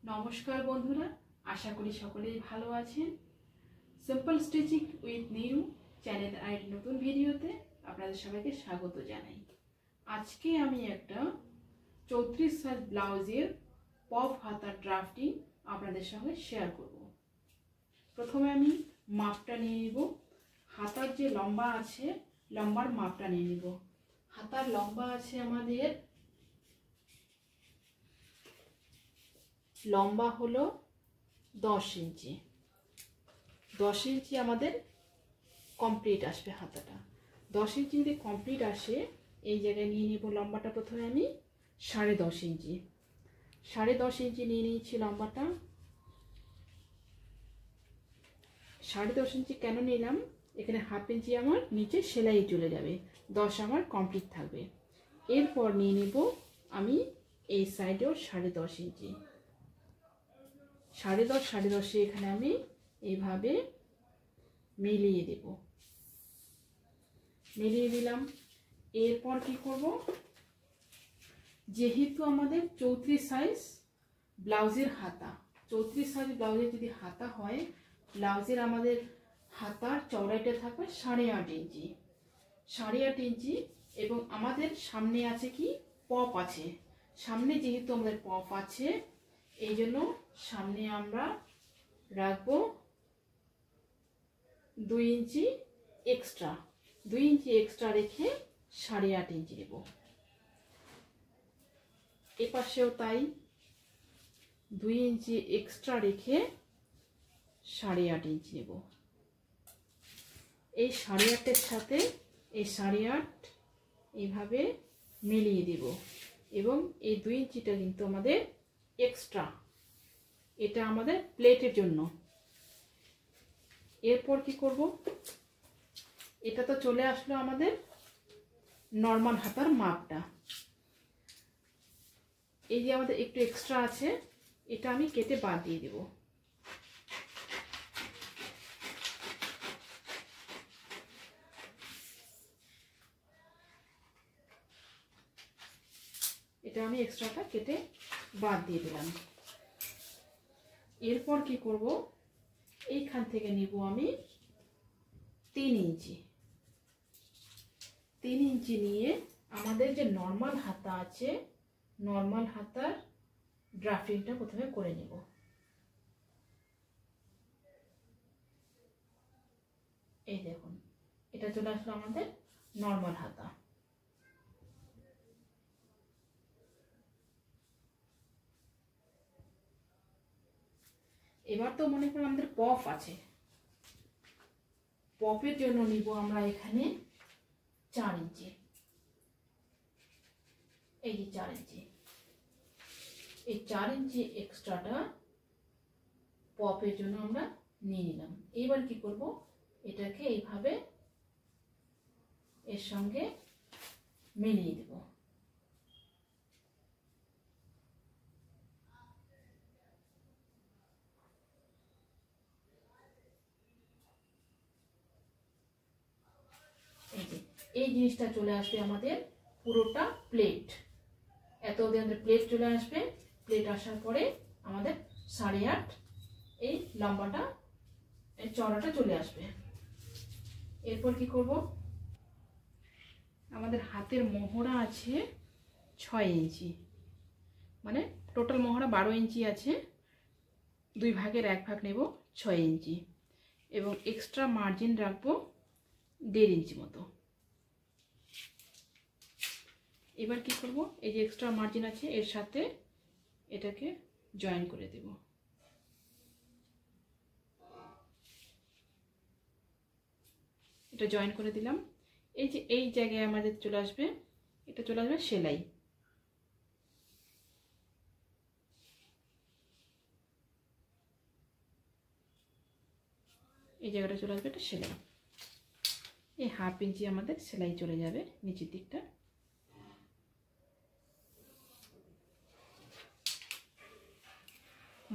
নমস্কার বন্ধুরা, আশা করি সকলেই ভালো আছেন। Simple stitching with new channel আর নতুন ভিডিওতে আপনাদের সবাইকে স্বাগত জানাই। আজকে আমি একটা 34 সাইজ ব্লাউজের পপ হাতা ড্রাফটিং আপনাদের সঙ্গে শেয়ার করব। প্রথমে আমি মাপটা নিয়ে নিব। হাতার যে লম্বা আছে, লম্বার মাপটা নিয়ে নিব। হাতার লম্বা আছে আমাদের, লম্বা হলো 10 ইঞ্চি। 10 ইঞ্চি আমাদের কমপ্লিট আসবে হাতাটা। 10 ইঞ্চি যদি কমপ্লিট আসে, এই জায়গায় নিয়ে নেব লম্বাটা। প্রথমে আমি 10.5 ইঞ্চি, 10.5 ইঞ্চি নিয়ে নিয়েছি লম্বাটা। 10.5 ইঞ্চি কেন নিলাম, এখানে হাফ ইঞ্চি আমার নিচে সেলাই চলে যাবে, 10 আমার কমপ্লিট থাকবে। এরপর নিয়ে নেব আমি এই সাইডেও 10.5 ইঞ্চি, 10.5 এখানে আমি এইভাবে মিলিয়ে দেব, মিলিয়ে দিলাম। এরপর কি করব, যেহেতু আমাদের 34 সাইজ ব্লাউজের হাতা, 34 সাইজ ব্লাউজের যদি হাতা হয়, ব্লাউজের আমাদের হাতার চওড়াইটা থাকবে 8.5 ইঞ্চি, 8.5 ইঞ্চি। এবং আমাদের সামনে আছে কি, পপ আছে। সামনে যেহেতু আমাদের পপ আছে, এই জন্য সামনে আমরা রাখবো 2 ইঞ্চি এক্সট্রা, 2 ইঞ্চি এক্সট্রা রেখে 8.5 ইঞ্চি দেব। এপাশেও তাই, 2 ইঞ্চি এক্সট্রা রেখে 8.5 ইঞ্চি নেব। এই 8.5-এর সাথে এই 8.5 এইভাবে মিলিয়ে দেব। এবং এই 2 ইঞ্চিটা কিন্তু আমাদের এক্সট্রা, এটা আমাদের প্লেটের জন্য। এরপর কি করব, এটা তো চলে আসলো আমাদের নর্মাল হাতার মাপটা। এই যে আমাদের একটু এক্সট্রা আছে, এটা আমি কেটে বাদ দিয়ে দেব। এটা আমি এক্সট্রাটা কেটে বাদ দিয়ে দিলাম। এরপর কি করব, এইখান থেকে নিব আমি 3 ইঞ্চি, 3 ইঞ্চি নিয়ে আমাদের যে নর্মাল হাতা আছে, নর্মাল হাতার ড্রাফটিংটা প্রথমে করে নেব। এই দেখুন, এটা চলে আসলো আমাদের নর্মাল হাতা। এবার তো মনে করুন আমাদের পপ আছে, পপের জন্য নিব আমরা এখানে 4 ইঞ্চি। এই যে 4 ইঞ্চি, এই 4 ইঞ্চি এক্সট্রাটা পপের জন্য আমরা নিয়ে নিলাম। এবার কি করব, এটাকে এইভাবে এর সঙ্গে মিলিয়ে দেব। এই জিনিসটা চলে আসবে আমাদের পুরোটা প্লেট, এত অবধি আমাদের প্লেট চলে আসবে। প্লেট আসার পরে আমাদের 8.5 এই লম্বাটা, এই চওড়াটা চলে আসবে। এরপর কি করব, আমাদের হাতের মোহরা আছে 6 ইঞ্চি, মানে টোটাল মোহরা 12 ইঞ্চি আছে, 2 ভাগের 1 ভাগ নেব 6 ইঞ্চি। এবং এক্সট্রা মার্জিন রাখবো 1.5 ইঞ্চি মতো। এবার কি করব, এই যে এক্সট্রা মার্জিন আছে এর সাথে এটাকে জয়েন করে দেব। এটা জয়েন করে দিলাম। এই যে এই জায়গায় আমাদের চলে আসবে, এটা চলে আসবে সেলাই। এই জায়গাটা চলে আসবে এটা সেলাই। এই হাফ ইঞ্চি আমাদের সেলাই চলে যাবে নিচের দিকটা।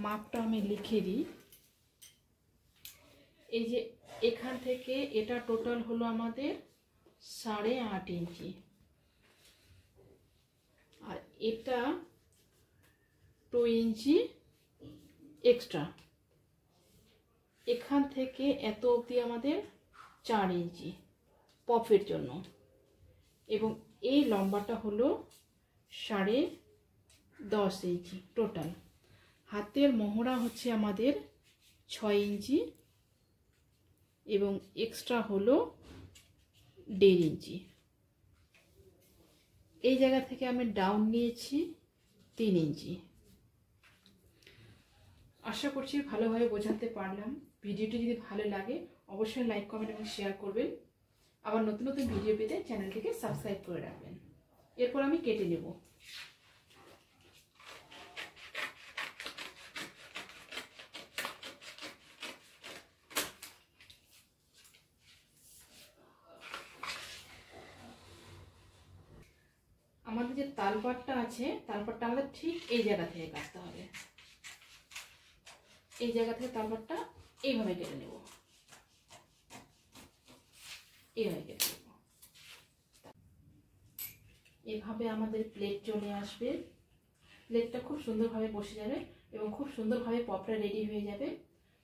মাপটা আমি লিখে দিই। এই যে এখান থেকে এটা টোটাল হলো আমাদের 8.5 ইঞ্চি, আর এটা 2 ইঞ্চি এক্সট্রা, এখান থেকে এত অবধি আমাদের 4 ইঞ্চি পপের জন্য, এবং এই লম্বাটা হলো 10.5 ইঞ্চি টোটাল। হাতের মহড়া হচ্ছে আমাদের 6 ইঞ্চি এবং এক্সট্রা হলো 1.5 ইঞ্চি। এই জায়গা থেকে আমি ডাউন নিয়েছি 3 ইঞ্চি। আশা করছি ভালোভাবে বোঝাতে পারলাম। ভিডিওটি যদি ভালো লাগে অবশ্যই লাইক, কমেন্ট এবং শেয়ার করবেন। আবার নতুন নতুন ভিডিও পেতে চ্যানেলটিকে সাবস্ক্রাইব করে রাখবেন। এরপর আমি কেটে নেব। আমাদের যে তালপাটটা আছে, তালপাটটা আমাদের ঠিক এই জায়গা থেকে কাটতে হবে। এই জায়গা থেকে তালপাটটা এইভাবে কেটে নেব, এইভাবে কেটে নেব। এভাবে আমাদের প্লেট চলে আসবে। প্লেটটা খুব সুন্দরভাবে বসে যাবে এবং খুব সুন্দরভাবে পপটা রেডি হয়ে যাবে।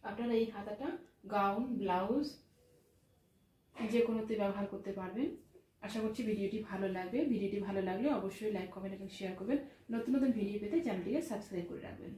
আপনারা এই হাতাটা গাউন, ব্লাউজ যে কোনোতে ব্যবহার করতে পারবেন। আশা করছি ভিডিওটি ভালো লাগবে। ভিডিওটি ভালো লাগলে অবশ্যই লাইক, কমেন্ট এবং শেয়ার করবেন। নতুন নতুন ভিডিও পেতে চ্যানেলটিকে সাবস্ক্রাইব করে রাখবেন।